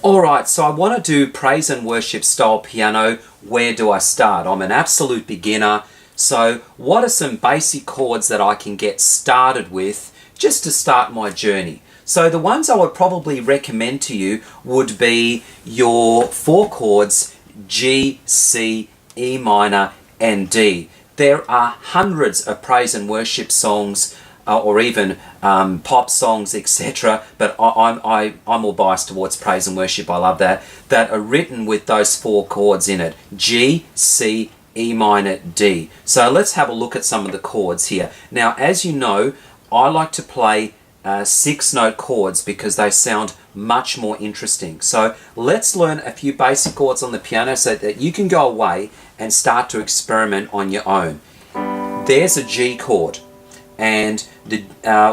Alright, so I want to do praise and worship style piano. Where do I start? I'm an absolute beginner, so what are some basic chords that I can get started with just to start my journey? So the ones I would probably recommend to you would be your four chords G, C, E minor and D. There are hundreds of praise and worship songs or even pop songs, etc. But I'm more biased towards praise and worship. I love that are written with those four chords in it: G, C, E minor, D. So let's have a look at some of the chords here. Now, as you know, I like to play 6-note chords because they sound much more interesting. So let's learn a few basic chords on the piano so that you can go away and start to experiment on your own. There's a G chord. And the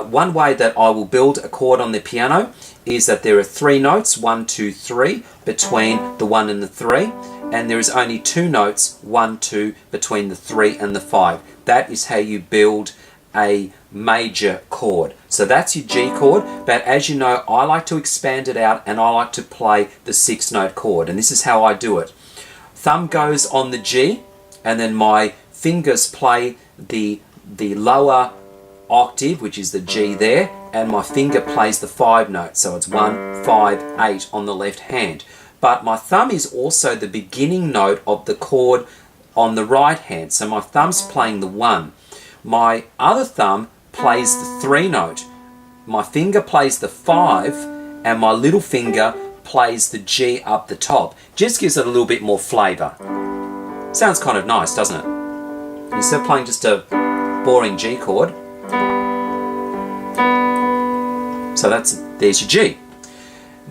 one way that I will build a chord on the piano is that there are 3 notes, 1, 2, 3, between the 1 and the 3, and there is only 2 notes, 1, 2, between the 3 and the 5. That is how you build a major chord. So that's your G chord, but as you know, I like to expand it out and I like to play the 6-note chord, and this is how I do it. Thumb goes on the G, and then my fingers play the lower octave, which is the G there, and my finger plays the 5 notes, so it's 1, 5, 8 on the left hand. But my thumb is also the beginning note of the chord on the right hand, so my thumb's playing the 1. My other thumb plays the 3 note, my finger plays the 5, and my little finger plays the G up the top. Just gives it a little bit more flavour. Sounds kind of nice, doesn't it? Instead of playing just a boring G chord. So there's your G.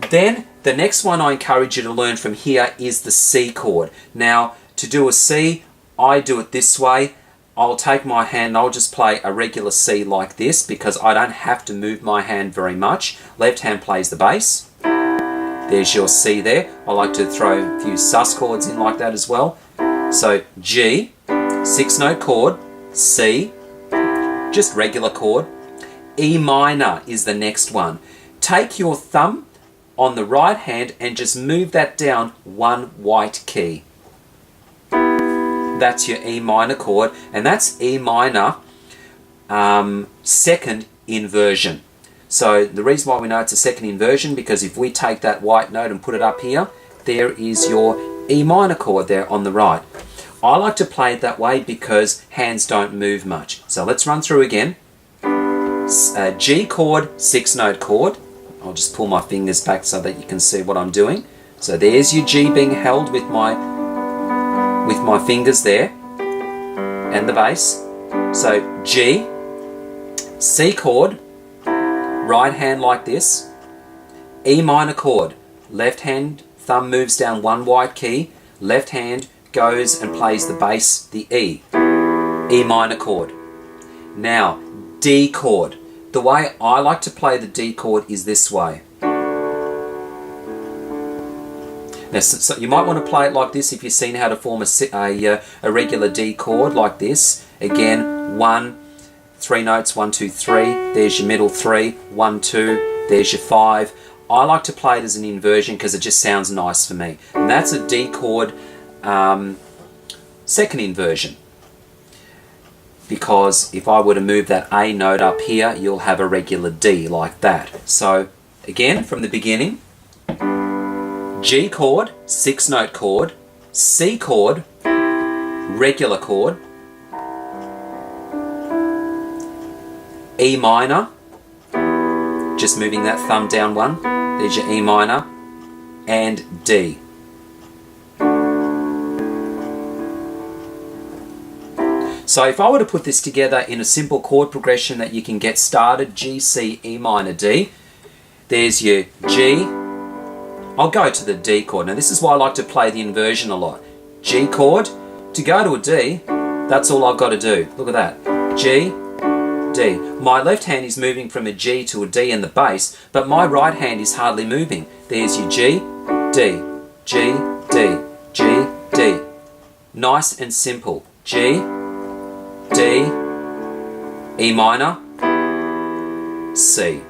Then the next one I encourage you to learn from here is the C chord. Now, to do a C, I do it this way. I'll take my hand and I'll just play a regular C like this because I don't have to move my hand very much. Left hand plays the bass. There's your C there. I like to throw a few sus chords in like that as well. So G, 6-note chord, C, just regular chord. E minor is the next one. Take your thumb on the right hand and just move that down 1 white key. That's your E minor chord, and that's E minor second inversion. So the reason why we know it's a second inversion, because if we take that white note and put it up here, there is your E minor chord there on the right. I like to play it that way because hands don't move much. So let's run through again. G chord, 6-note chord. I'll just pull my fingers back so that you can see what I'm doing. So there's your G being held with my fingers there, and the bass. So G, C chord, right hand like this, E minor chord, left hand thumb moves down 1 white key, left hand goes and plays the bass, the E, E minor chord. Now, D chord. The way I like to play the D chord is this way. Now, so you might want to play it like this if you've seen how to form a regular D chord like this. Again, 1, 3 notes, 1, 2, 3. There's your middle 3, 1, 2. There's your 5. I like to play it as an inversion because it just sounds nice for me. And that's a D chord second inversion. Because if I were to move that A note up here, you'll have a regular D like that. So again, from the beginning, G chord, 6-note chord, C chord, regular chord, E minor, just moving that thumb down 1, there's your E minor, and D. So if I were to put this together in a simple chord progression that you can get started, G, C, E minor, D, there's your G. I'll go to the D chord. Now this is why I like to play the inversion a lot. G chord, to go to a D, that's all I've got to do. Look at that. G, D. My left hand is moving from a G to a D in the bass, but my right hand is hardly moving. There's your G, D, G, D, G, D. Nice and simple. G, D, E minor, C.